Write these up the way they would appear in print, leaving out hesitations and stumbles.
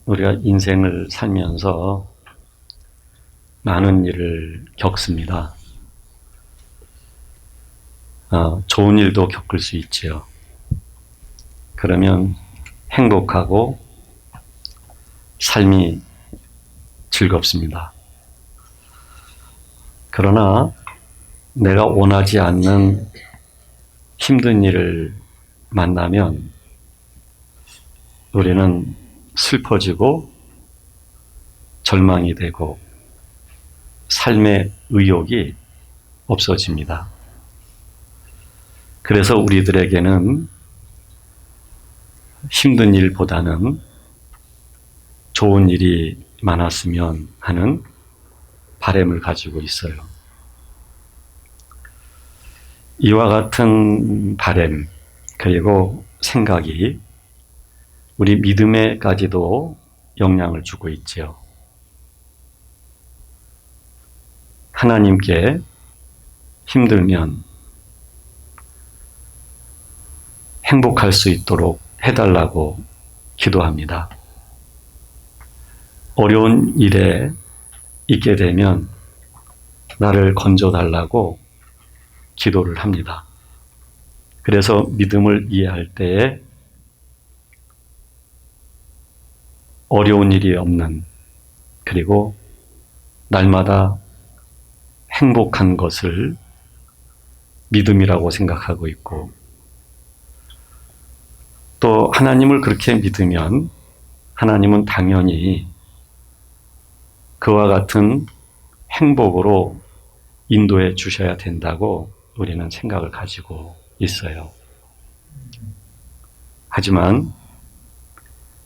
우리가 인생을 살면서 많은 일을 겪습니다. 좋은 일도 겪을 수 있지요. 그러면 행복하고 삶이 즐겁습니다. 그러나 내가 원하지 않는 힘든 일을 만나면 우리는 슬퍼지고 절망이 되고 삶의 의욕이 없어집니다. 그래서 우리들에게는 힘든 일보다는 좋은 일이 많았으면 하는 바람을 가지고 있어요. 이와 같은 바람 그리고 생각이 우리 믿음에까지도 영향을 주고 있지요. 하나님께 힘들면 행복할 수 있도록 해달라고 기도합니다. 어려운 일에 있게 되면 나를 건져달라고 기도를 합니다. 그래서 믿음을 이해할 때에 어려운 일이 없는, 그리고 날마다 행복한 것을 믿음이라고 생각하고 있고, 또 하나님을 그렇게 믿으면 하나님은 당연히 그와 같은 행복으로 인도해 주셔야 된다고 우리는 생각을 가지고 있어요. 하지만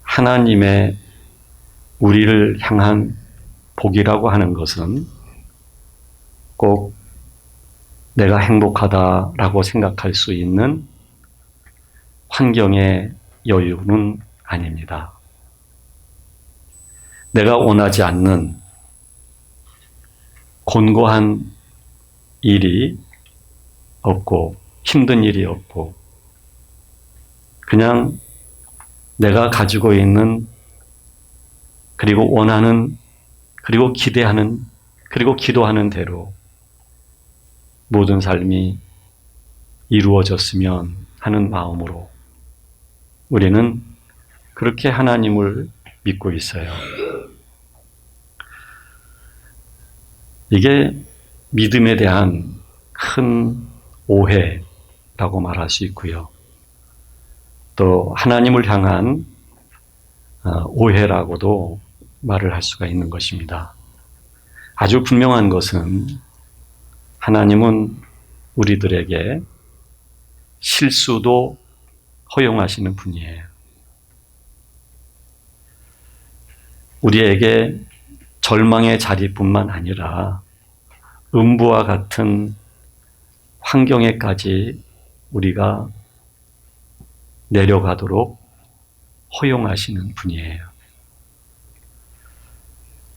하나님의 우리를 향한 복이라고 하는 것은 꼭 내가 행복하다라고 생각할 수 있는 환경의 여유는 아닙니다. 내가 원하지 않는 곤고한 일이 없고 힘든 일이 없고 그냥 내가 가지고 있는 그리고 원하는 그리고 기대하는 그리고 기도하는 대로 모든 삶이 이루어졌으면 하는 마음으로 우리는 그렇게 하나님을 믿고 있어요. 이게 믿음에 대한 큰 오해라고 말할 수 있고요. 또 하나님을 향한 오해라고도 말을 할 수가 있는 것입니다. 아주 분명한 것은 하나님은 우리들에게 실수도 허용하시는 분이에요. 우리에게 절망의 자리뿐만 아니라 음부와 같은 환경에까지 우리가 내려가도록 허용하시는 분이에요.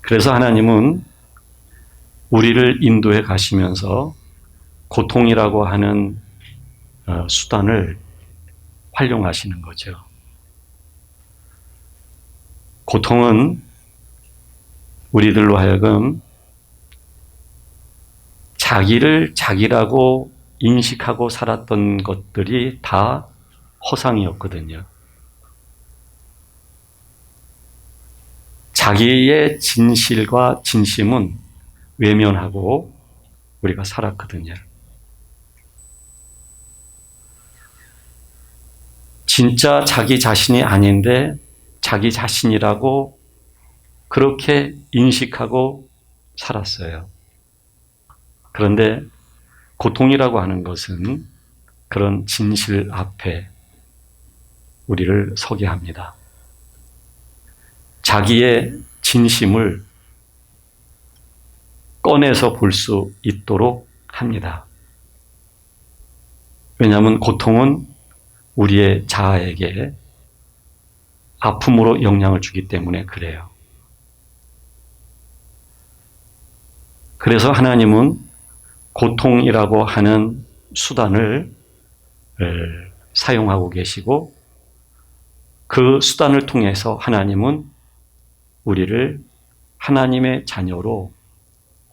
그래서 하나님은 우리를 인도해 가시면서 고통이라고 하는 수단을 활용하시는 거죠. 고통은 우리들로 하여금 자기를 자기라고 인식하고 살았던 것들이 다 허상이었거든요. 자기의 진실과 진심은 외면하고 우리가 살았거든요. 진짜 자기 자신이 아닌데 자기 자신이라고 그렇게 인식하고 살았어요. 그런데 고통이라고 하는 것은 그런 진실 앞에 우리를 서게 합니다. 자기의 진심을 꺼내서 볼 수 있도록 합니다. 왜냐하면 고통은 우리의 자아에게 아픔으로 영향을 주기 때문에 그래요. 그래서 하나님은 고통이라고 하는 수단을 사용하고 계시고 그 수단을 통해서 하나님은 우리를 하나님의 자녀로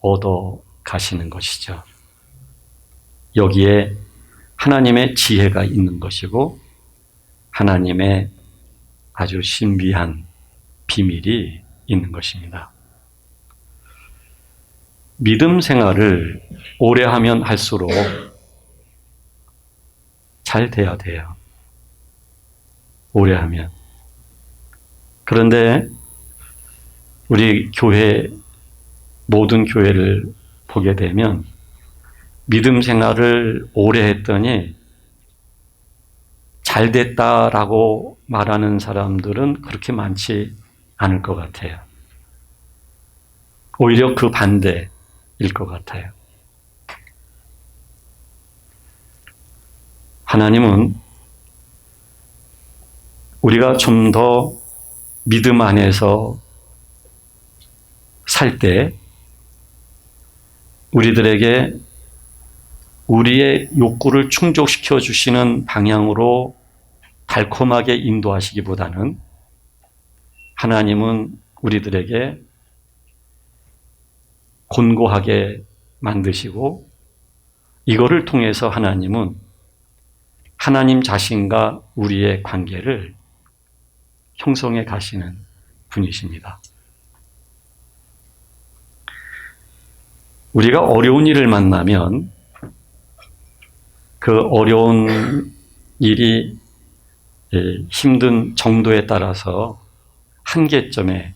얻어 가시는 것이죠. 여기에 하나님의 지혜가 있는 것이고 하나님의 아주 신비한 비밀이 있는 것입니다. 믿음 생활을 오래 하면 할수록 잘 돼야 돼요. 오래 하면. 그런데 우리 교회, 모든 교회를 보게 되면 믿음 생활을 오래 했더니 잘 됐다라고 말하는 사람들은 그렇게 많지 않을 것 같아요. 오히려 그 반대일 것 같아요. 하나님은 우리가 좀 더 믿음 안에서 살 때 우리들에게 우리의 욕구를 충족시켜 주시는 방향으로 달콤하게 인도하시기보다는 하나님은 우리들에게 곤고하게 만드시고 이거를 통해서 하나님은 하나님 자신과 우리의 관계를 형성해 가시는 분이십니다. 우리가 어려운 일을 만나면 그 어려운 일이 힘든 정도에 따라서 한계점에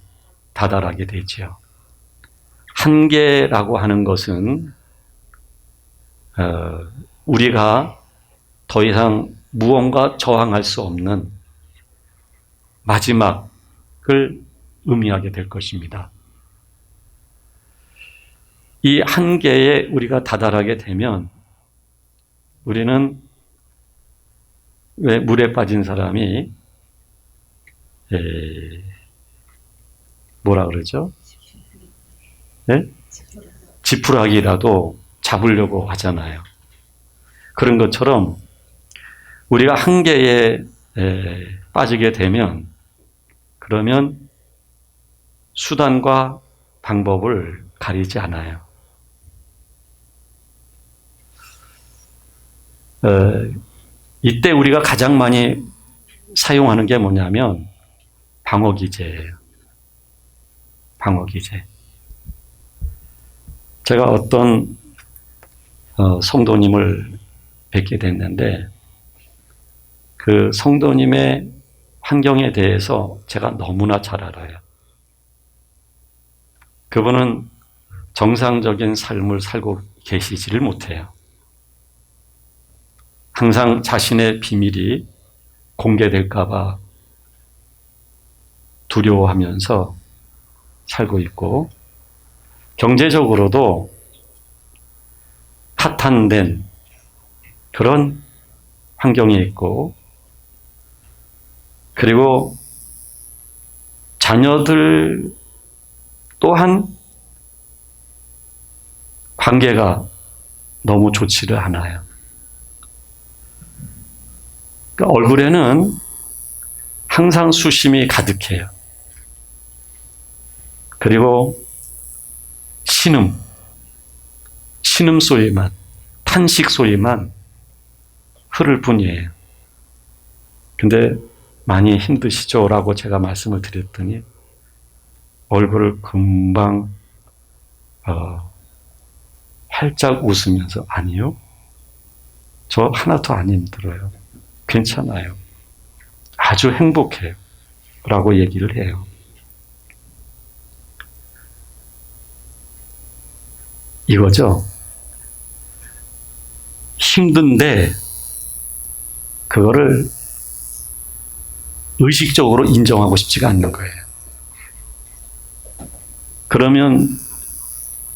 다다르게 되죠. 한계라고 하는 것은 우리가 더 이상 무언가 저항할 수 없는 마지막을 의미하게 될 것입니다. 이 한계에 우리가 다다르게 되면 우리는 왜 물에 빠진 사람이 뭐라 그러죠? 네? 지푸라기라도 잡으려고 하잖아요. 그런 것처럼 우리가 한계에 빠지게 되면 그러면 수단과 방법을 가리지 않아요. 이때 우리가 가장 많이 사용하는 게 뭐냐면 방어기제예요. 방어기제. 제가 어떤 성도님을 뵙게 됐는데 그 성도님의 환경에 대해서 제가 너무나 잘 알아요. 그분은 정상적인 삶을 살고 계시지를 못해요. 항상 자신의 비밀이 공개될까 봐 두려워하면서 살고 있고 경제적으로도 파탄된 그런 환경에 있고 그리고 자녀들 또한 관계가 너무 좋지를 않아요. 그러니까 얼굴에는 항상 수심이 가득해요. 그리고 신음소리만, 탄식 소리만 흐를 뿐이에요. 근데 많이 힘드시죠? 라고 제가 말씀을 드렸더니 얼굴을 금방 활짝 웃으면서 아니요. 저 하나도 안 힘들어요. 괜찮아요. 아주 행복해요. 라고 얘기를 해요. 이거죠. 힘든데 그거를 의식적으로 인정하고 싶지가 않는 거예요. 그러면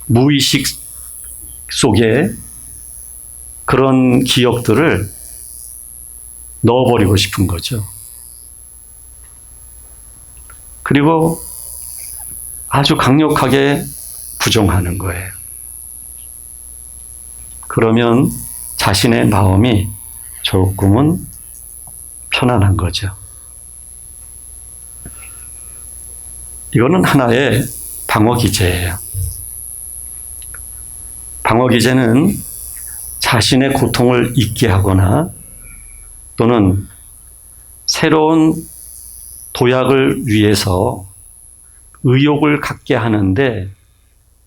무의식 속에 그런 기억들을 넣어버리고 싶은 거죠. 그리고 아주 강력하게 부정하는 거예요. 그러면 자신의 마음이 조금은 편안한 거죠. 이거는 하나의 방어 기제예요. 방어 기제는 자신의 고통을 잊게 하거나 또는 새로운 도약을 위해서 의욕을 갖게 하는데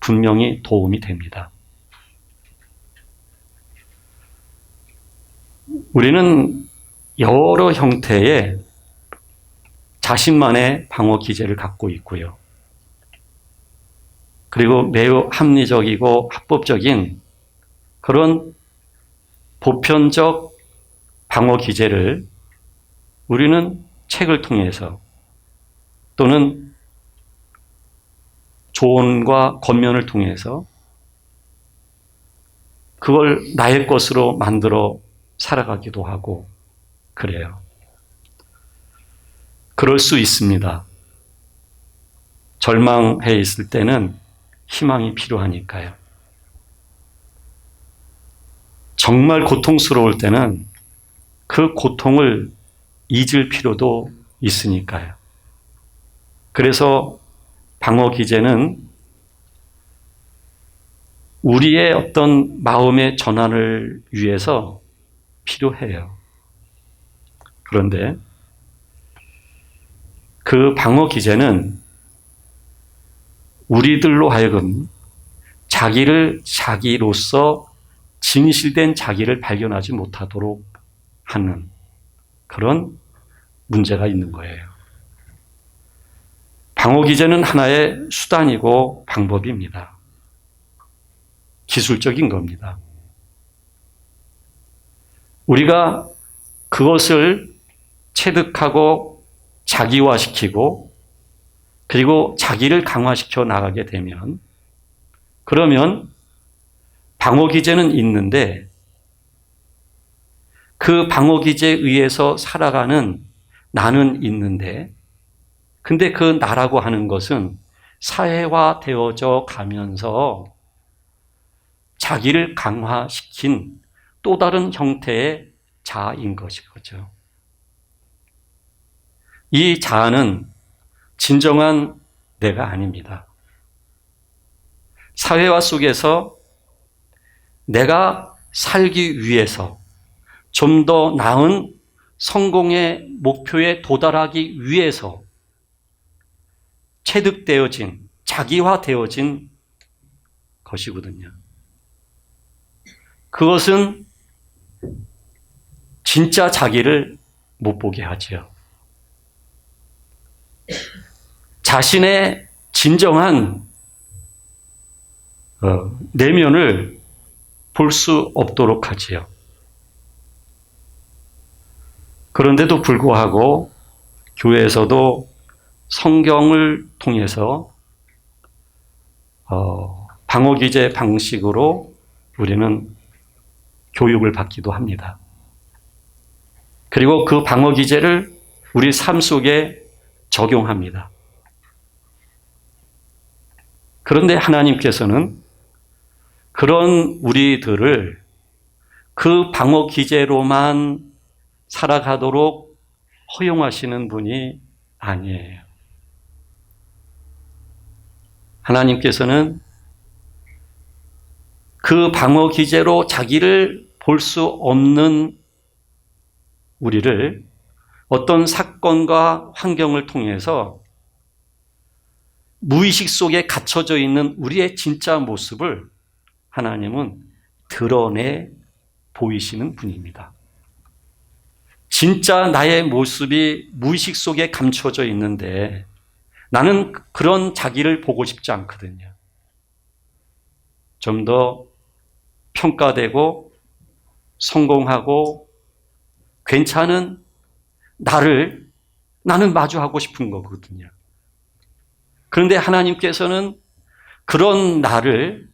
분명히 도움이 됩니다. 우리는 여러 형태의 자신만의 방어 기제를 갖고 있고요. 그리고 매우 합리적이고 합법적인 그런 보편적 방어 기제를 우리는 책을 통해서 또는 조언과 권면을 통해서 그걸 나의 것으로 만들어 살아가기도 하고 그래요. 그럴 수 있습니다. 절망해 있을 때는 희망이 필요하니까요. 정말 고통스러울 때는 그 고통을 잊을 필요도 있으니까요. 그래서 방어 기제는 우리의 어떤 마음의 전환을 위해서 필요해요. 그런데 그 방어 기제는 우리들로 하여금 자기를 자기로서 진실된 자기를 발견하지 못하도록 하는 그런 문제가 있는 거예요. 방어 기제는 하나의 수단이고 방법입니다. 기술적인 겁니다. 우리가 그것을 체득하고 자기화시키고 그리고 자기를 강화시켜 나가게 되면 그러면 방어 기제는 있는데 그 방어 기제에 의해서 살아가는 나는 있는데 근데 그 나라고 하는 것은 사회화되어져 가면서 자기를 강화시킨 또 다른 형태의 자아인 것이죠. 이 자아는 진정한 내가 아닙니다. 사회화 속에서 내가 살기 위해서 좀 더 나은 성공의 목표에 도달하기 위해서 체득되어진, 자기화되어진 것이거든요. 그것은 진짜 자기를 못 보게 하지요. 자신의 진정한 내면을 볼 수 없도록 하지요. 그런데도 불구하고 교회에서도 성경을 통해서 방어기제 방식으로 우리는 교육을 받기도 합니다. 그리고 그 방어기제를 우리 삶 속에 적용합니다. 그런데 하나님께서는 그런 우리들을 그 방어기제로만 살아가도록 허용하시는 분이 아니에요. 하나님께서는 그 방어 기제로 자기를 볼 수 없는 우리를 어떤 사건과 환경을 통해서 무의식 속에 갇혀져 있는 우리의 진짜 모습을 하나님은 드러내 보이시는 분입니다. 진짜 나의 모습이 무의식 속에 감춰져 있는데 나는 그런 자기를 보고 싶지 않거든요. 좀 더 평가되고 성공하고 괜찮은 나는 마주하고 싶은 거거든요. 그런데 하나님께서는 그런 나를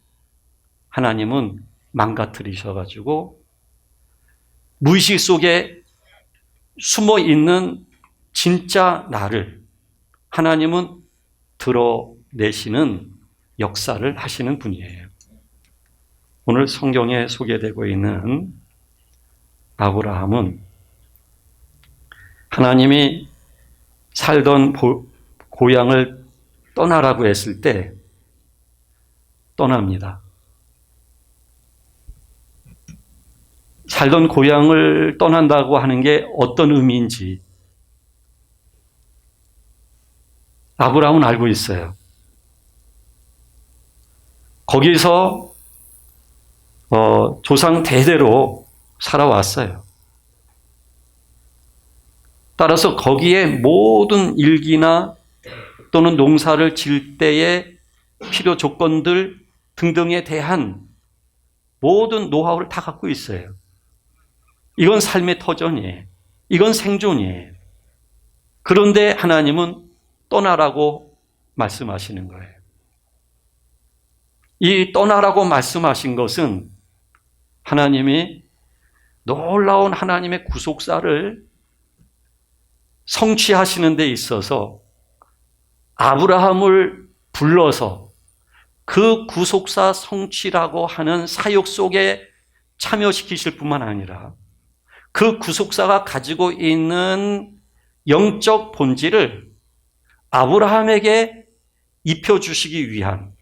하나님은 망가뜨리셔가지고 무의식 속에 숨어 있는 진짜 나를 하나님은 드러내시는 역사를 하시는 분이에요. 오늘 성경에 소개되고 있는 아브라함은 하나님이 살던 고향을 떠나라고 했을 때 떠납니다. 살던 고향을 떠난다고 하는 게 어떤 의미인지 아브라함은 알고 있어요. 거기서 조상 대대로 살아왔어요. 따라서 거기에 모든 일기나 또는 농사를 지을 때의 필요 조건들 등등에 대한 모든 노하우를 다 갖고 있어요. 이건 삶의 터전이에요. 이건 생존이에요. 그런데 하나님은 떠나라고 말씀하시는 거예요. 이 떠나라고 말씀하신 것은 하나님이 놀라운 하나님의 구속사를 성취하시는 데 있어서 아브라함을 불러서 그 구속사 성취라고 하는 사역 속에 참여시키실 뿐만 아니라 그 구속사가 가지고 있는 영적 본질을 아브라함에게 입혀주시기 위한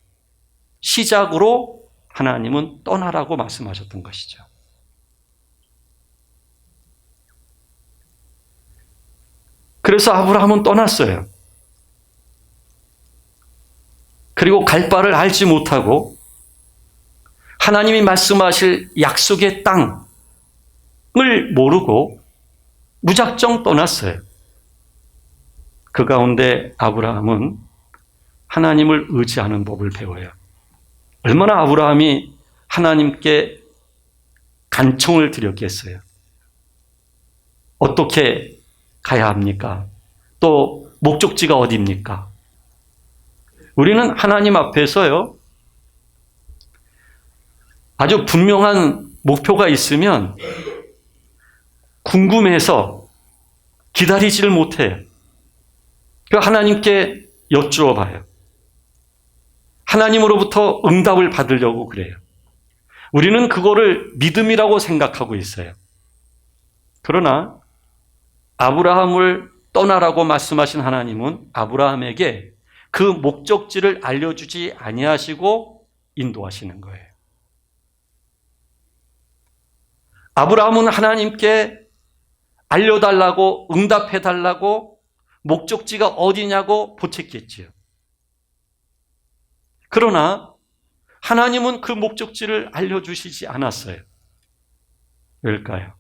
시작으로 하나님은 떠나라고 말씀하셨던 것이죠. 그래서 아브라함은 떠났어요. 그리고 갈 바를 알지 못하고 하나님이 말씀하실 약속의 땅을 모르고 무작정 떠났어요. 그 가운데 아브라함은 하나님을 의지하는 법을 배워요. 얼마나 아브라함이 하나님께 간청을 드렸겠어요. 어떻게 가야 합니까? 또 목적지가 어디입니까? 우리는 하나님 앞에서요, 아주 분명한 목표가 있으면 궁금해서 기다리지를 못해요. 그래서 하나님께 여쭈어 봐요. 하나님으로부터 응답을 받으려고 그래요. 우리는 그거를 믿음이라고 생각하고 있어요. 그러나 아브라함을 떠나라고 말씀하신 하나님은 아브라함에게 그 목적지를 알려주지 아니하시고 인도하시는 거예요. 아브라함은 하나님께 알려달라고 응답해달라고 목적지가 어디냐고 보챘겠지요. 그러나 하나님은 그 목적지를 알려주시지 않았어요. 왜일까요?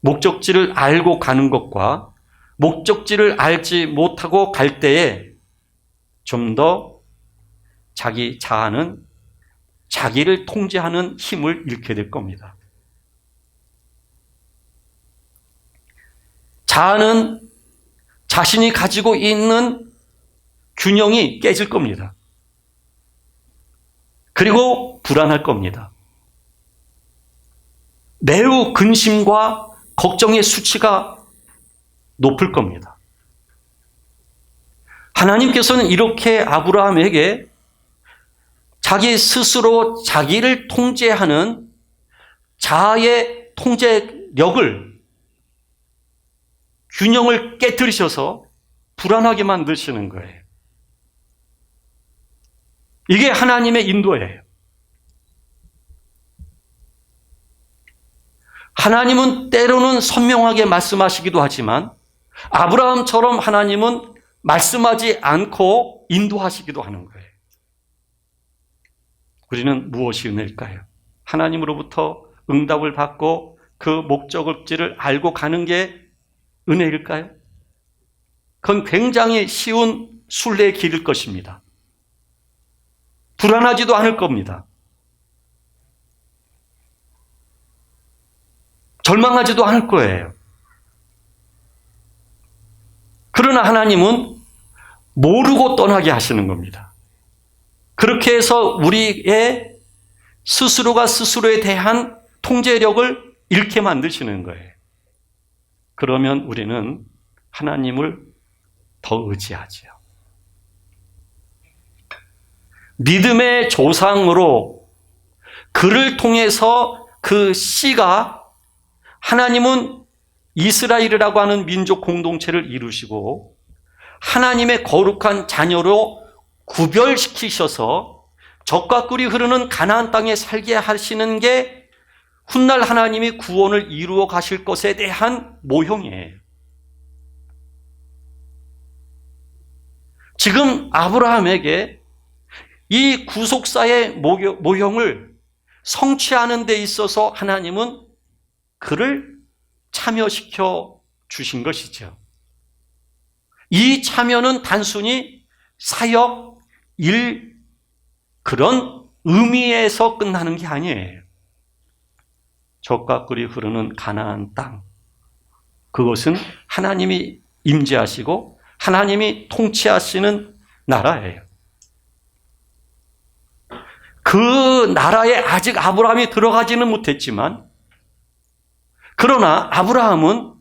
목적지를 알고 가는 것과 목적지를 알지 못하고 갈 때에 좀 더 자기 자아는 자기를 통제하는 힘을 잃게 될 겁니다. 자아는 자신이 가지고 있는 균형이 깨질 겁니다. 그리고 불안할 겁니다. 매우 근심과 걱정의 수치가 높을 겁니다. 하나님께서는 이렇게 아브라함에게 자기 스스로 자기를 통제하는 자아의 통제력을, 균형을 깨뜨리셔서 불안하게 만드시는 거예요. 이게 하나님의 인도예요. 하나님은 때로는 선명하게 말씀하시기도 하지만 아브라함처럼 하나님은 말씀하지 않고 인도하시기도 하는 거예요. 우리는 무엇이 은혜일까요? 하나님으로부터 응답을 받고 그 목적지를 알고 가는 게 은혜일까요? 그건 굉장히 쉬운 순례의 길일 것입니다. 불안하지도 않을 겁니다. 절망하지도 않을 거예요. 그러나 하나님은 모르고 떠나게 하시는 겁니다. 그렇게 해서 우리의 스스로가 스스로에 대한 통제력을 잃게 만드시는 거예요. 그러면 우리는 하나님을 더 의지하죠. 믿음의 조상으로 그를 통해서 그 씨가 하나님은 이스라엘이라고 하는 민족 공동체를 이루시고 하나님의 거룩한 자녀로 구별시키셔서 젖과 꿀이 흐르는 가나안 땅에 살게 하시는 게 훗날 하나님이 구원을 이루어 가실 것에 대한 모형이에요. 지금 아브라함에게 이 구속사의 모형을 성취하는 데 있어서 하나님은 그를 참여시켜 주신 것이죠. 이 참여는 단순히 사역, 일, 그런 의미에서 끝나는 게 아니에요. 젖과 꿀이 흐르는 가나안 땅, 그것은 하나님이 임재하시고 하나님이 통치하시는 나라예요. 그 나라에 아직 아브라함이 들어가지는 못했지만, 그러나 아브라함은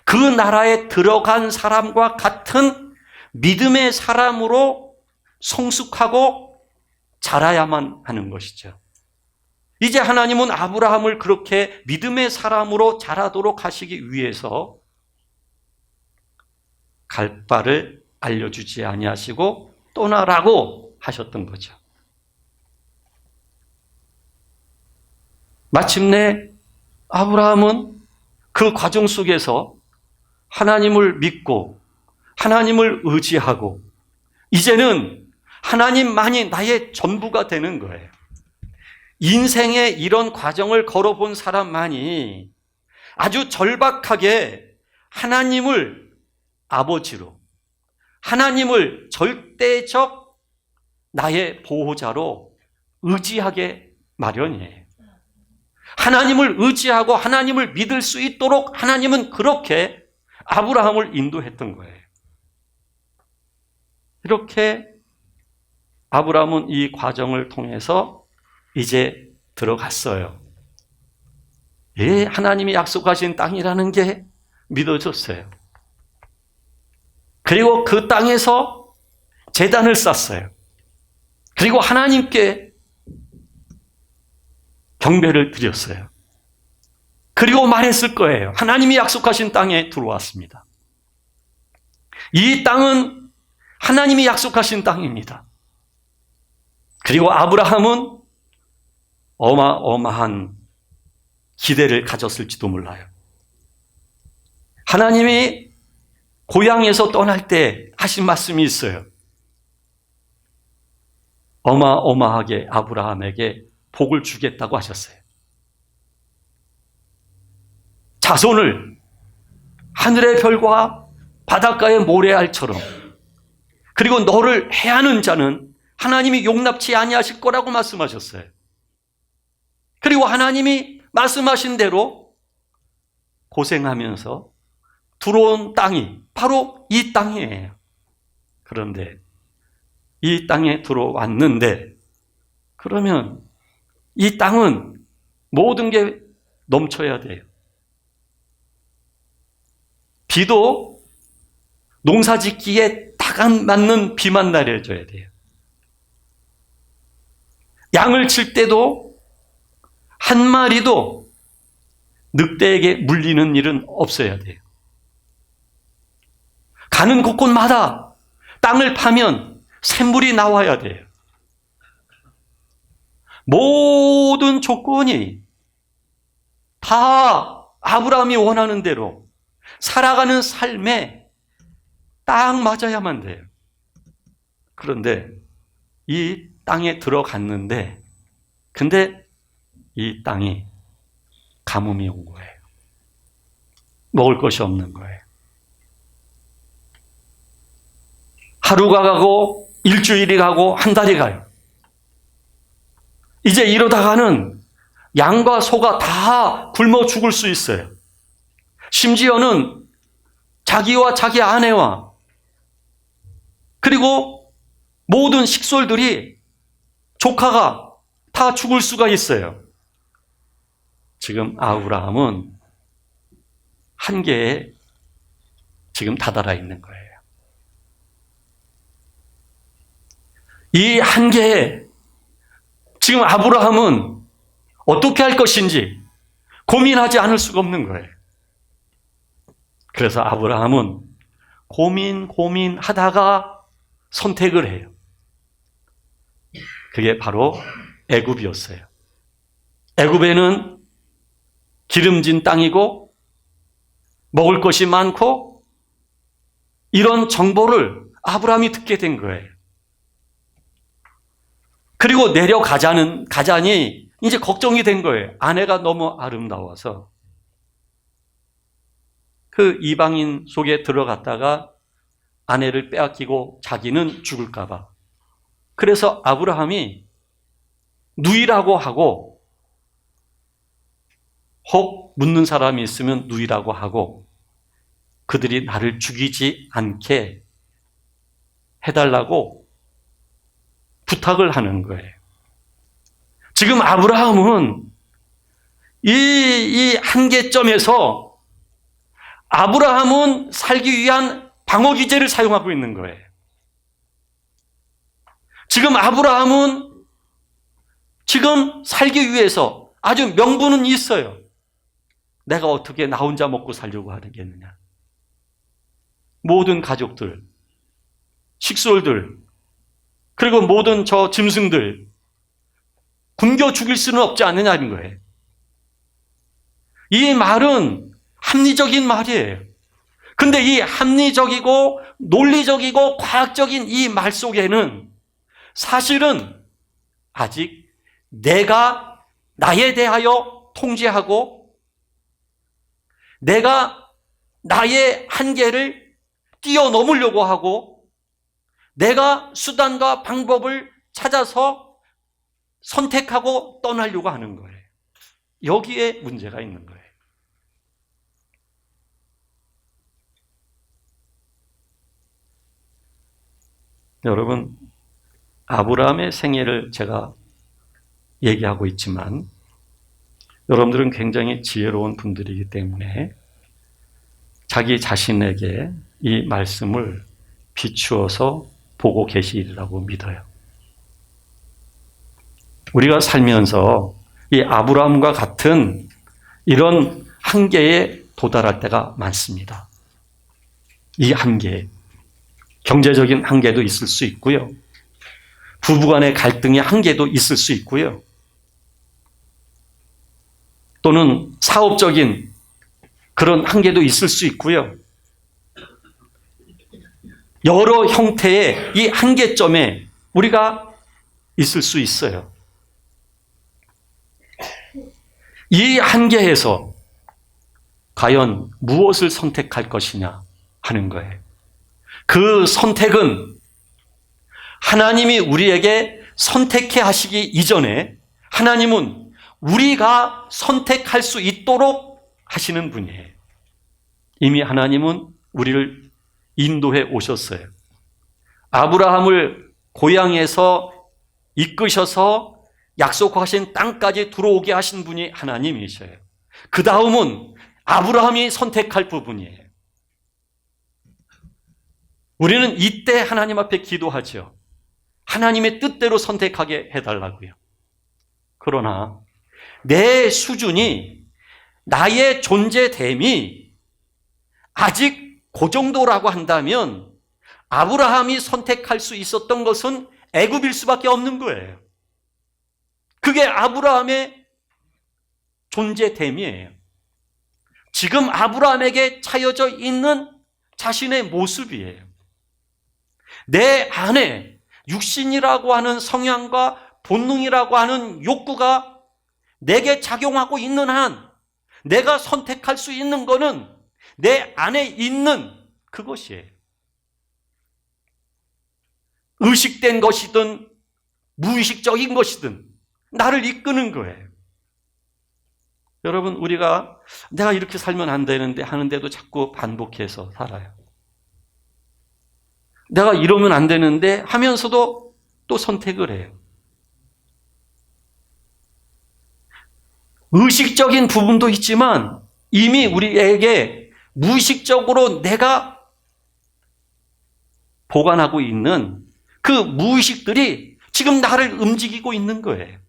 그 나라에 들어간 사람과 같은 믿음의 사람으로 성숙하고 자라야만 하는 것이죠. 이제 하나님은 아브라함을 그렇게 믿음의 사람으로 자라도록 하시기 위해서 갈 바를 알려주지 아니하시고 떠나라고 하셨던 거죠. 마침내 아브라함은 그 과정 속에서 하나님을 믿고 하나님을 의지하고 이제는 하나님만이 나의 전부가 되는 거예요. 인생의 이런 과정을 걸어본 사람만이 아주 절박하게 하나님을 아버지로, 하나님을 절대적 나의 보호자로 의지하게 마련이에요. 하나님을 의지하고 하나님을 믿을 수 있도록 하나님은 그렇게 아브라함을 인도했던 거예요. 이렇게 아브라함은 이 과정을 통해서 이제 들어갔어요. 예, 하나님이 약속하신 땅이라는 게 믿어졌어요. 그리고 그 땅에서 제단을 쌓았어요. 그리고 하나님께 경배를 드렸어요. 그리고 말했을 거예요. 하나님이 약속하신 땅에 들어왔습니다. 이 땅은 하나님이 약속하신 땅입니다. 그리고 아브라함은 어마어마한 기대를 가졌을지도 몰라요. 하나님이 고향에서 떠날 때 하신 말씀이 있어요. 어마어마하게 아브라함에게 복을 주겠다고 하셨어요. 자손을 하늘의 별과 바닷가의 모래알처럼, 그리고 너를 해하는 자는 하나님이 용납치 아니하실 거라고 말씀하셨어요. 그리고 하나님이 말씀하신 대로 고생하면서 들어온 땅이 바로 이 땅이에요. 그런데 이 땅에 들어왔는데, 그러면 이 땅은 모든 게 넘쳐야 돼요. 비도 농사 짓기에 딱 안 맞는 비만 내려줘야 돼요. 양을 칠 때도 한 마리도 늑대에게 물리는 일은 없어야 돼요. 가는 곳곳마다 땅을 파면 샘물이 나와야 돼요. 모든 조건이 다 아브라함이 원하는 대로 살아가는 삶에 딱 맞아야만 돼요. 그런데 이 땅에 들어갔는데, 근데 이 땅이 가뭄이 온 거예요. 먹을 것이 없는 거예요. 하루가 가고 일주일이 가고 한 달이 가요. 이제 이러다가는 양과 소가 다 굶어 죽을 수 있어요. 심지어는 자기와 자기 아내와 그리고 모든 식솔들이, 조카가 다 죽을 수가 있어요. 지금 아브라함은 한계에 지금 다다라 있는 거예요. 이 한계에 지금 아브라함은 어떻게 할 것인지 고민하지 않을 수가 없는 거예요. 그래서 아브라함은 고민하다가 선택을 해요. 그게 바로 애굽이었어요. 애굽에는 기름진 땅이고 먹을 것이 많고 이런 정보를 아브라함이 듣게 된 거예요. 그리고 가자니 이제 걱정이 된 거예요. 아내가 너무 아름다워서 그 이방인 속에 들어갔다가 아내를 빼앗기고 자기는 죽을까 봐. 그래서 아브라함이 누이라고 하고 혹 묻는 사람이 있으면 누이라고 하고 그들이 나를 죽이지 않게 해달라고 부탁을 하는 거예요. 지금 아브라함은 이 한계점에서 아브라함은 살기 위한 방어기제를 사용하고 있는 거예요. 지금 아브라함은 지금 살기 위해서 아주 명분은 있어요. 내가 어떻게 나 혼자 먹고 살려고 하겠느냐. 모든 가족들, 식솔들, 그리고 모든 저 짐승들 굶겨 죽일 수는 없지 않느냐는 거예요. 이 말은 합리적인 말이에요. 근데 이 합리적이고 논리적이고 과학적인 이 말 속에는 사실은 아직 내가 나에 대하여 통제하고 내가 나의 한계를 뛰어넘으려고 하고 내가 수단과 방법을 찾아서 선택하고 떠나려고 하는 거예요. 여기에 문제가 있는 거예요. 여러분, 아브라함의 생애를 제가 얘기하고 있지만 여러분들은 굉장히 지혜로운 분들이기 때문에 자기 자신에게 이 말씀을 비추어서 보고 계시리라고 믿어요. 우리가 살면서 이 아브라함과 같은 이런 한계에 도달할 때가 많습니다. 이 한계, 경제적인 한계도 있을 수 있고요. 부부간의 갈등의 한계도 있을 수 있고요. 또는 사업적인 그런 한계도 있을 수 있고요. 여러 형태의 이 한계점에 우리가 있을 수 있어요. 이 한계에서 과연 무엇을 선택할 것이냐 하는 거예요. 그 선택은 하나님이 우리에게 선택해 하시기 이전에 하나님은 우리가 선택할 수 있도록 하시는 분이에요. 이미 하나님은 우리를 인도해 오셨어요. 아브라함을 고향에서 이끄셔서 약속하신 땅까지 들어오게 하신 분이 하나님이셔요. 그 다음은 아브라함이 선택할 부분이에요. 우리는 이때 하나님 앞에 기도하죠. 하나님의 뜻대로 선택하게 해달라고요. 그러나 내 수준이, 나의 존재됨이 아직 그 정도라고 한다면 아브라함이 선택할 수 있었던 것은 애굽일 수밖에 없는 거예요. 그게 아브라함의 존재됨이에요. 지금 아브라함에게 차여져 있는 자신의 모습이에요. 내 안에 육신이라고 하는 성향과 본능이라고 하는 욕구가 내게 작용하고 있는 한 내가 선택할 수 있는 거는 내 안에 있는 그것이에요. 의식된 것이든 무의식적인 것이든 나를 이끄는 거예요. 여러분, 우리가 내가 이렇게 살면 안 되는데 하는데도 자꾸 반복해서 살아요. 내가 이러면 안 되는데 하면서도 또 선택을 해요. 의식적인 부분도 있지만 이미 우리에게 무의식적으로 내가 보관하고 있는 그 무의식들이 지금 나를 움직이고 있는 거예요.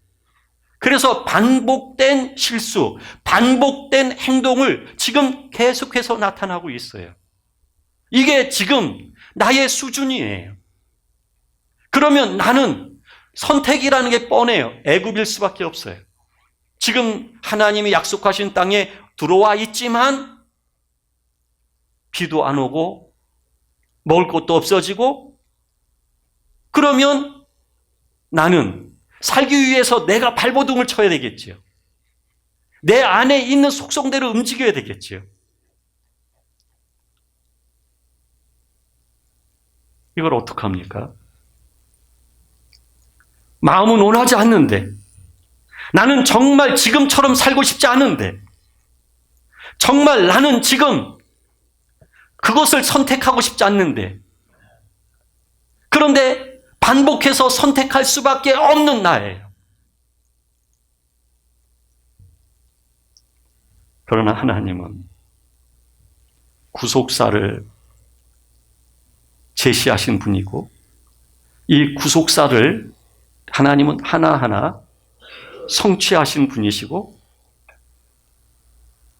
그래서 반복된 실수, 반복된 행동을 지금 계속해서 나타나고 있어요. 이게 지금 나의 수준이에요. 그러면 나는 선택이라는 게 뻔해요. 애굽일 수밖에 없어요. 지금 하나님이 약속하신 땅에 들어와 있지만 비도 안 오고 먹을 것도 없어지고, 그러면 나는 살기 위해서 내가 발버둥을 쳐야 되겠지요. 내 안에 있는 속성대로 움직여야 되겠지요. 이걸 어떡합니까? 마음은 원하지 않는데, 나는 정말 지금처럼 살고 싶지 않은데, 정말 나는 지금 그것을 선택하고 싶지 않는데, 그런데 반복해서 선택할 수밖에 없는 나예요. 그러나 하나님은 구속사를 제시하신 분이고, 이 구속사를 하나님은 하나하나 성취하신 분이시고,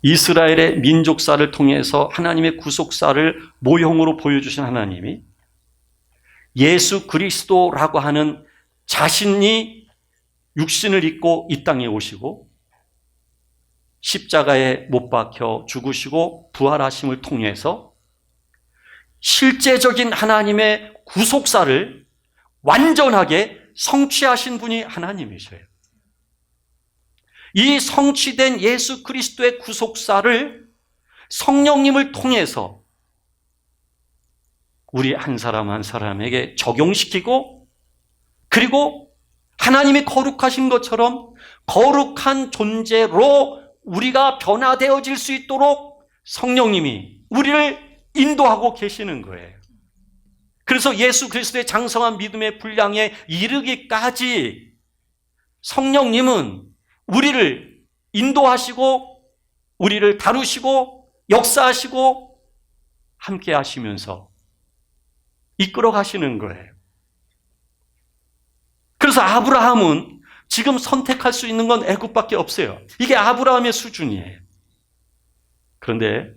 이스라엘의 민족사를 통해서 하나님의 구속사를 모형으로 보여주신 하나님이 예수 그리스도라고 하는 자신이 육신을 입고 이 땅에 오시고 십자가에 못 박혀 죽으시고 부활하심을 통해서 실제적인 하나님의 구속사를 완전하게 성취하신 분이 하나님이셔요. 이 성취된 예수 그리스도의 구속사를 성령님을 통해서 우리 한 사람 한 사람에게 적용시키고, 그리고 하나님이 거룩하신 것처럼 거룩한 존재로 우리가 변화되어질 수 있도록 성령님이 우리를 인도하고 계시는 거예요. 그래서 예수 그리스도의 장성한 믿음의 분량에 이르기까지 성령님은 우리를 인도하시고 우리를 다루시고 역사하시고 함께 하시면서 이끌어 가시는 거예요. 그래서 아브라함은 지금 선택할 수 있는 건 애굽밖에 없어요. 이게 아브라함의 수준이에요. 그런데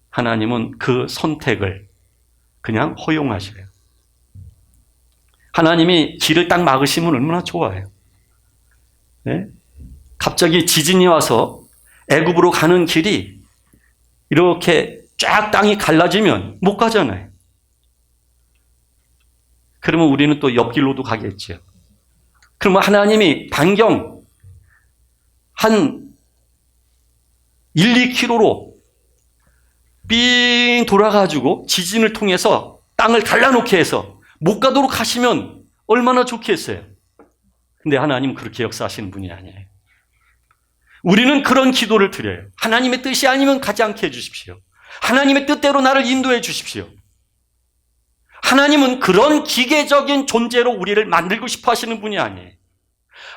하나님은 그 선택을 그냥 허용하셔요. 하나님이 길을 딱 막으시면 얼마나 좋아요. 네? 갑자기 지진이 와서 애굽으로 가는 길이 이렇게 쫙 땅이 갈라지면 못 가잖아요. 그러면 우리는 또 옆길로도 가겠죠. 그러면 하나님이 반경 한 1, 2km로 삥 돌아가지고 지진을 통해서 땅을 갈라놓게 해서 못 가도록 하시면 얼마나 좋겠어요. 근데 하나님은 그렇게 역사하시는 분이 아니에요. 우리는 그런 기도를 드려요. 하나님의 뜻이 아니면 가지 않게 해주십시오. 하나님의 뜻대로 나를 인도해 주십시오. 하나님은 그런 기계적인 존재로 우리를 만들고 싶어 하시는 분이 아니에요.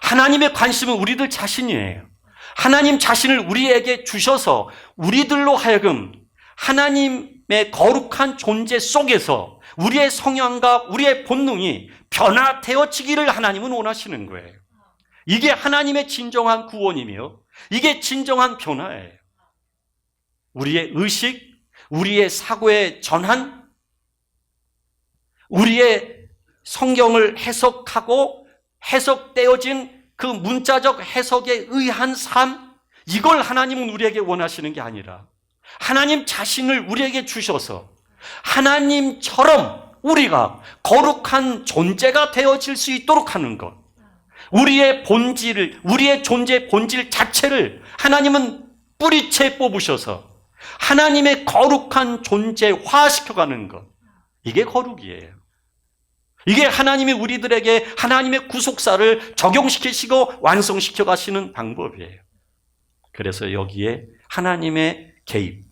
하나님의 관심은 우리들 자신이에요. 하나님 자신을 우리에게 주셔서 우리들로 하여금 하나님의 거룩한 존재 속에서 우리의 성향과 우리의 본능이 변화되어지기를 하나님은 원하시는 거예요. 이게 하나님의 진정한 구원이며 이게 진정한 변화예요. 우리의 의식, 우리의 사고의 전환, 우리의 성경을 해석하고 해석되어진 그 문자적 해석에 의한 삶, 이걸 하나님은 우리에게 원하시는 게 아니라 하나님 자신을 우리에게 주셔서 하나님처럼 우리가 거룩한 존재가 되어질 수 있도록 하는 것, 우리의 본질을, 우리의 존재 본질 자체를 하나님은 뿌리채 뽑으셔서 하나님의 거룩한 존재화시켜가는 것, 이게 거룩이에요. 이게 하나님이 우리들에게 하나님의 구속사를 적용시키시고 완성시켜 가시는 방법이에요. 그래서 여기에 하나님의 개입,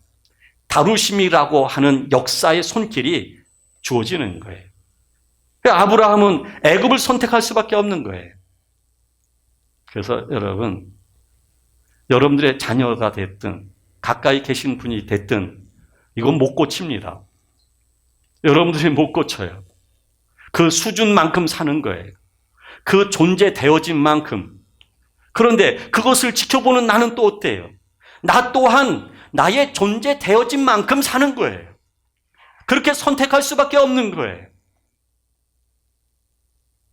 다루심이라고 하는 역사의 손길이 주어지는 거예요. 아브라함은 애굽을 선택할 수밖에 없는 거예요. 그래서 여러분들의 자녀가 됐든 가까이 계신 분이 됐든 이건 못 고칩니다. 여러분들이 못 고쳐요. 그 수준만큼 사는 거예요. 그 존재 되어진 만큼. 그런데 그것을 지켜보는 나는 또 어때요? 나 또한 나의 존재 되어진 만큼 사는 거예요. 그렇게 선택할 수밖에 없는 거예요.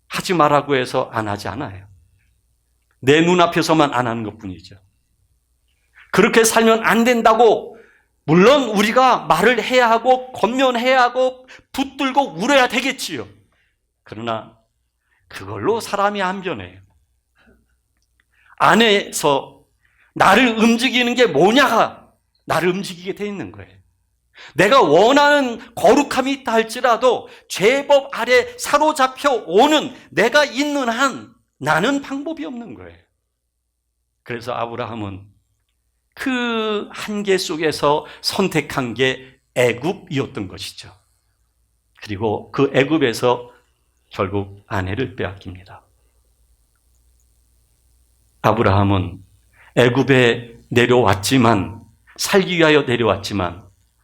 하지 말라고 해서 안 하지 않아요. 내 눈앞에서만 안 하는 것뿐이죠. 그렇게 살면 안 된다고 물론 우리가 말을 해야 하고 권면해야 하고 붙들고 울어야 되겠지요. 그러나 그걸로 사람이 안 변해요. 안에서 나를 움직이는 게 뭐냐가 나를 움직이게 돼 있는 거예요. 내가 원하는 거룩함이 있다 할지라도 죄법 아래 사로잡혀 오는 내가 있는 한 나는 방법이 없는 거예요. 그래서 아브라함은 그 한계 속에서 선택한 게 애굽이었던 것이죠. 그리고 그 애굽에서 결국 아내를 빼앗깁니다. 아브라함은 애굽에 내려왔지만 살기 위하여 내려왔지만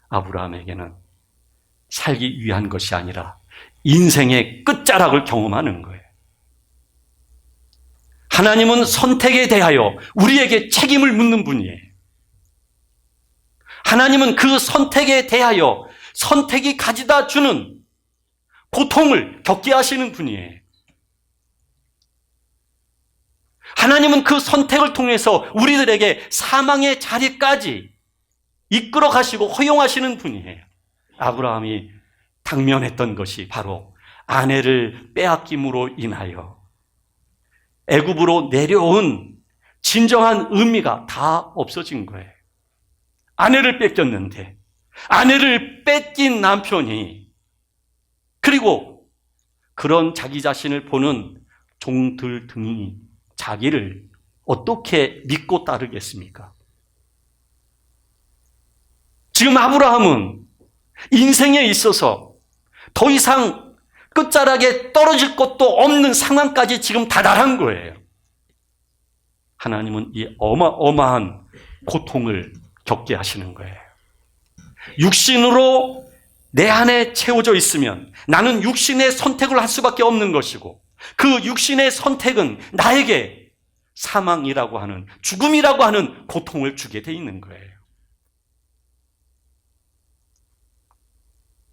아브라함에게는 살기 위한 것이 아니라 인생의 끝자락을 경험하는 거예요. 하나님은 선택에 대하여 우리에게 책임을 묻는 분이에요. 하나님은 그 선택에 대하여 선택이 가져다 주는 고통을 겪게 하시는 분이에요. 하나님은 그 선택을 통해서 우리들에게 사망의 자리까지 이끌어 가시고 허용하시는 분이에요. 아브라함이 당면했던 것이 바로 아내를 빼앗김으로 인하여 애굽으로 내려온 진정한 의미가 다 없어진 거예요. 아내를 뺏겼는데 아내를 뺏긴 남편이 그리고 그런 자기 자신을 보는 종들 등이 자기를 어떻게 믿고 따르겠습니까? 지금 아브라함은 인생에 있어서 더 이상 끝자락에 떨어질 것도 없는 상황까지 지금 다다른 거예요. 하나님은 이 어마어마한 고통을 겪게 하시는 거예요. 육신으로 내 안에 채워져 있으면 나는 육신의 선택을 할 수밖에 없는 것이고 그 육신의 선택은 나에게 사망이라고 하는 죽음이라고 하는 고통을 주게 돼 있는 거예요.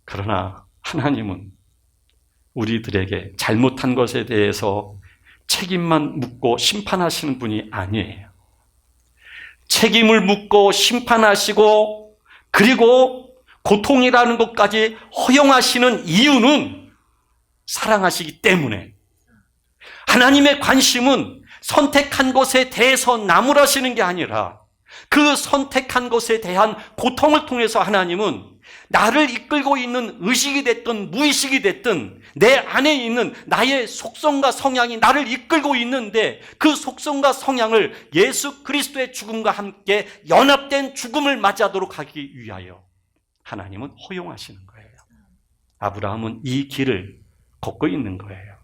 그러나 하나님은 우리들에게 잘못한 것에 대해서 책임만 묻고 심판하시는 분이 아니에요. 책임을 묻고 심판하시고 그리고 고통이라는 것까지 허용하시는 이유는 사랑하시기 때문에 하나님의 관심은 선택한 것에 대해서 나무라시는 게 아니라 그 선택한 것에 대한 고통을 통해서 하나님은 나를 이끌고 있는 의식이 됐든 무의식이 됐든 내 안에 있는 나의 속성과 성향이 나를 이끌고 있는데 그 속성과 성향을 예수 그리스도의 죽음과 함께 연합된 죽음을 맞이하도록 하기 위하여 하나님은 허용하시는 거예요. 아브라함은 이 길을 걷고 있는 거예요.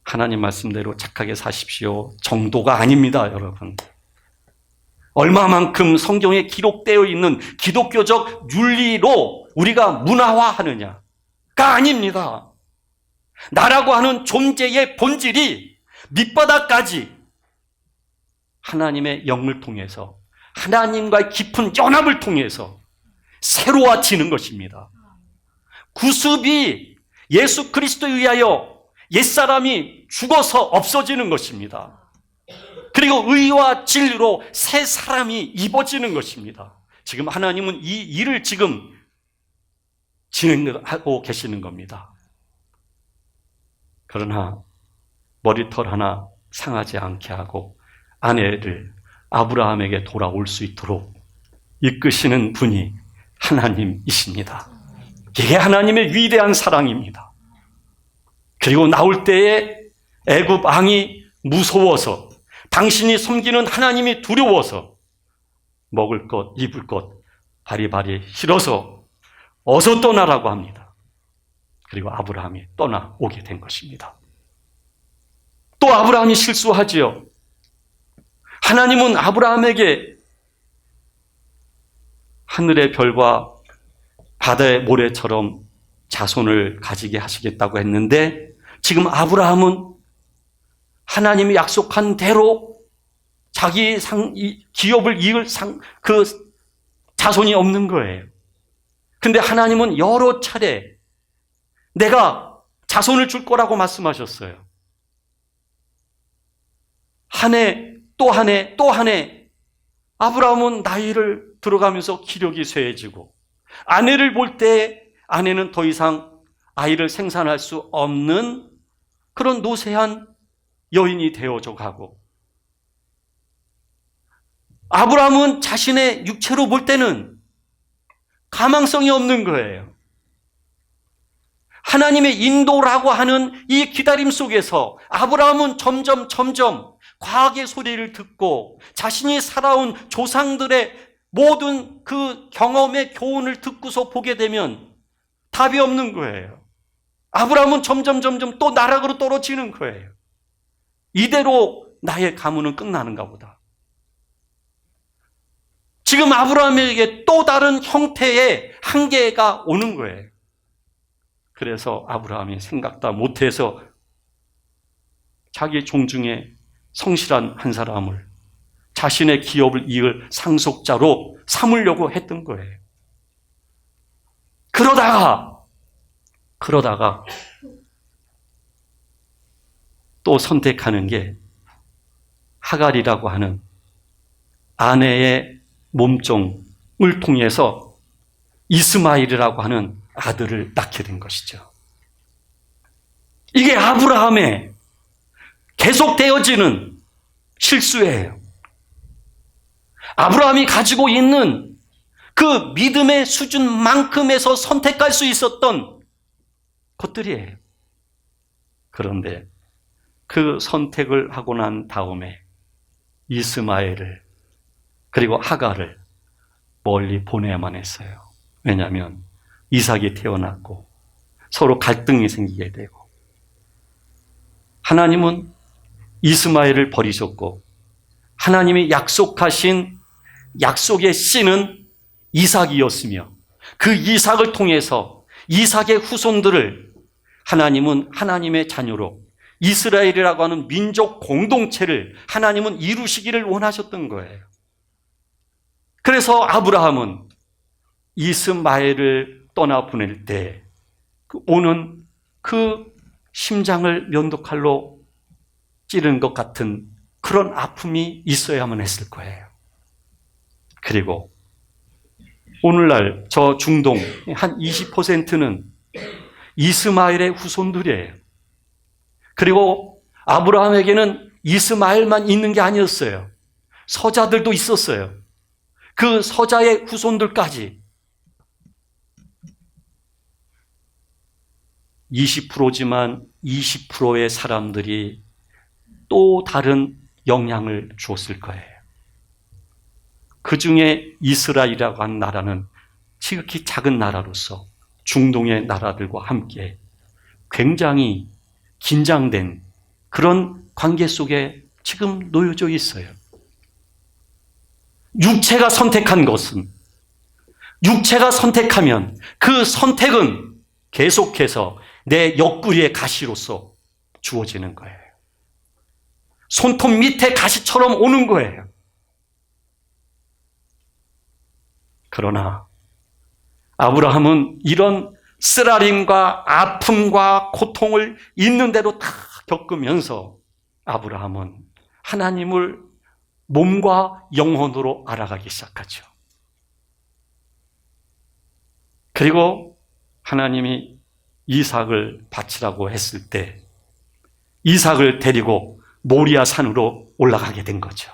하나님 말씀대로 착하게 사십시오 정도가 아닙니다, 여러분. 얼마만큼 성경에 기록되어 있는 기독교적 윤리로 우리가 문화화하느냐가 아닙니다. 나라고 하는 존재의 본질이 밑바닥까지 하나님의 영을 통해서 하나님과의 깊은 연합을 통해서 새로워지는 것입니다. 구습이 예수 그리스도에 의하여 옛사람이 죽어서 없어지는 것입니다. 그리고 의와 진리로 새 사람이 입어지는 것입니다. 지금 하나님은 이 일을 지금 진행하고 계시는 겁니다. 그러나 머리털 하나 상하지 않게 하고 아내를 아브라함에게 돌아올 수 있도록 이끄시는 분이 하나님이십니다. 이게 하나님의 위대한 사랑입니다. 그리고 나올 때에 애굽 왕이 무서워서 당신이 섬기는 하나님이 두려워서 먹을 것, 입을 것 바리바리 싫어서 어서 떠나라고 합니다. 그리고 아브라함이 떠나오게 된 것입니다. 또 아브라함이 실수하지요. 하나님은 아브라함에게 하늘의 별과 바다의 모래처럼 자손을 가지게 하시겠다고 했는데 지금 아브라함은 하나님이 약속한 대로 자기 기업을 이을 그 자손이 없는 거예요. 근데 하나님은 여러 차례 내가 자손을 줄 거라고 말씀하셨어요. 한 해, 또 한 해, 또 한 해. 아브라함은 나이를 들어가면서 기력이 쇠해지고, 아내를 볼 때 아내는 더 이상 아이를 생산할 수 없는 그런 노쇠한 여인이 되어져 가고, 아브라함은 자신의 육체로 볼 때는 가망성이 없는 거예요. 하나님의 인도라고 하는 이 기다림 속에서 아브라함은 점점 과학의 소리를 듣고 자신이 살아온 조상들의 모든 그 경험의 교훈을 듣고서 보게 되면 답이 없는 거예요. 아브라함은 점점 또 나락으로 떨어지는 거예요. 이대로 나의 가문은 끝나는가 보다. 지금 아브라함에게 또 다른 형태의 한계가 오는 거예요. 그래서 아브라함이 생각도 못해서 자기 종 중에 성실한 한 사람을 자신의 기업을 이을 상속자로 삼으려고 했던 거예요. 그러다가 또 선택하는 게 하갈이라고 하는 아내의 몸종을 통해서 이스마엘이라고 하는 아들을 낳게 된 것이죠. 이게 아브라함의 계속되어지는 실수예요. 아브라함이 가지고 있는 그 믿음의 수준만큼에서 선택할 수 있었던 것들이에요. 그런데 그 선택을 하고 난 다음에 이스마엘을 그리고 하갈을 멀리 보내야만 했어요. 왜냐하면 이삭이 태어났고 서로 갈등이 생기게 되고, 하나님은 이스마엘을 버리셨고 하나님이 약속하신 약속의 씨는 이삭이었으며 그 이삭을 통해서 이삭의 후손들을 하나님은 하나님의 자녀로 이스라엘이라고 하는 민족 공동체를 하나님은 이루시기를 원하셨던 거예요. 그래서 아브라함은 이스마엘을 떠나보낼 때 오는 그 심장을 면도칼로 찌른 것 같은 그런 아픔이 있어야만 했을 거예요. 그리고 오늘날 저 중동 한 20%는 이스마엘의 후손들이에요. 그리고 아브라함에게는 이스마엘만 있는 게 아니었어요. 서자들도 있었어요. 그 서자의 후손들까지 20%지만 20%의 사람들이 또 다른 영향을 주었을 거예요. 그 중에 이스라엘이라고 하는 나라는 지극히 작은 나라로서 중동의 나라들과 함께 굉장히 긴장된 그런 관계 속에 지금 놓여져 있어요. 육체가 선택한 것은, 육체가 선택하면 그 선택은 계속해서 내 옆구리의 가시로서 주어지는 거예요. 손톱 밑에 가시처럼 오는 거예요. 그러나 아브라함은 이런 쓰라림과 아픔과 고통을 있는 대로 다 겪으면서 아브라함은 하나님을 몸과 영혼으로 알아가기 시작하죠. 그리고 하나님이 이삭을 바치라고 했을 때 이삭을 데리고 모리아 산으로 올라가게 된 거죠.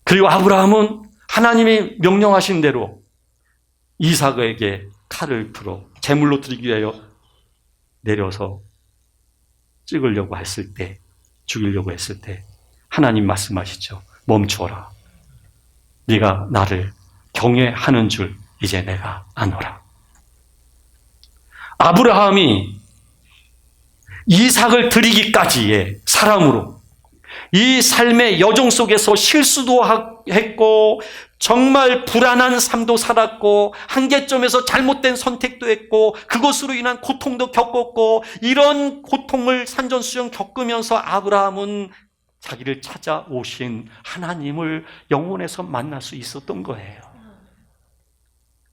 그리고 아브라함은 하나님이 명령하신 대로 이삭에게 칼을 들어 제물로 드리기 위하여 내려서 찍으려고 했을 때, 죽이려고 했을 때 하나님 말씀하시죠. 멈추어라. 네가 나를 경외하는 줄 이제 내가 아노라. 아브라함이 이삭을 드리기까지의 사람으로 이 삶의 여정 속에서 실수도 했고 정말 불안한 삶도 살았고 한계점에서 잘못된 선택도 했고 그것으로 인한 고통도 겪었고 이런 고통을 산전수전 겪으면서 아브라함은 자기를 찾아오신 하나님을 영혼에서 만날 수 있었던 거예요.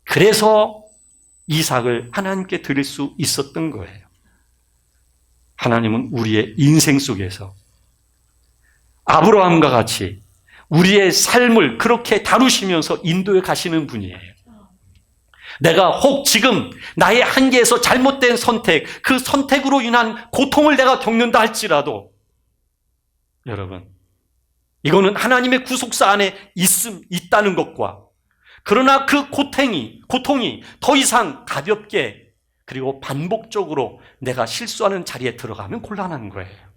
그래서 이삭을 하나님께 드릴 수 있었던 거예요. 하나님은 우리의 인생 속에서 아브라함과 같이 우리의 삶을 그렇게 다루시면서 인도해 가시는 분이에요. 내가 혹 지금 나의 한계에서 잘못된 선택, 그 선택으로 인한 고통을 내가 겪는다 할지라도 여러분, 이거는 하나님의 구속사 안에 있다는 것과 그러나 그 고통이 더 이상 가볍게 그리고 반복적으로 내가 실수하는 자리에 들어가면 곤란한 거예요.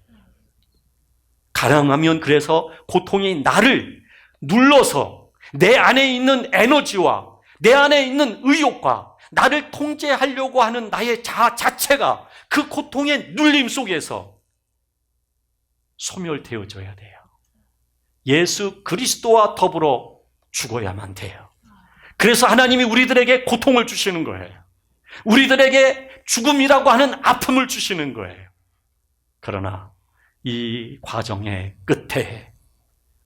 가능하면 그래서 고통이 나를 눌러서 내 안에 있는 에너지와 내 안에 있는 의욕과 나를 통제하려고 하는 나의 자아 자체가 그 고통의 눌림 속에서 소멸되어져야 돼요. 예수 그리스도와 더불어 죽어야만 돼요. 그래서 하나님이 우리들에게 고통을 주시는 거예요. 우리들에게 죽음이라고 하는 아픔을 주시는 거예요. 그러나 이 과정의 끝에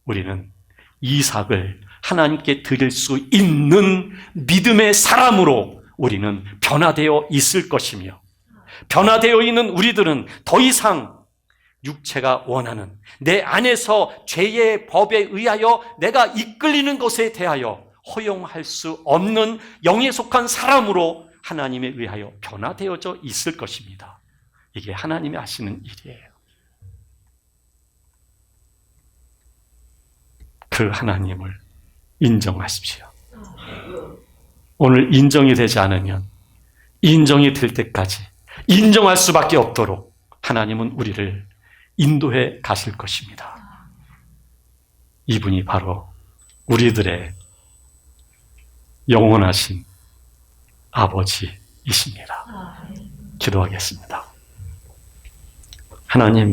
우리는 이삭을 하나님께 드릴 수 있는 믿음의 사람으로 우리는 변화되어 있을 것이며 변화되어 있는 우리들은 더 이상 육체가 원하는 내 안에서 죄의 법에 의하여 내가 이끌리는 것에 대하여 허용할 수 없는 영에 속한 사람으로 하나님에 의하여 변화되어져 있을 것입니다. 이게 하나님이 하시는 일이에요. 그 하나님을 인정하십시오. 오늘 인정이 되지 않으면 인정이 될 때까지 인정할 수밖에 없도록 하나님은 우리를 인도해 가실 것입니다. 이분이 바로 우리들의 영원하신 아버지이십니다. 기도하겠습니다. 하나님,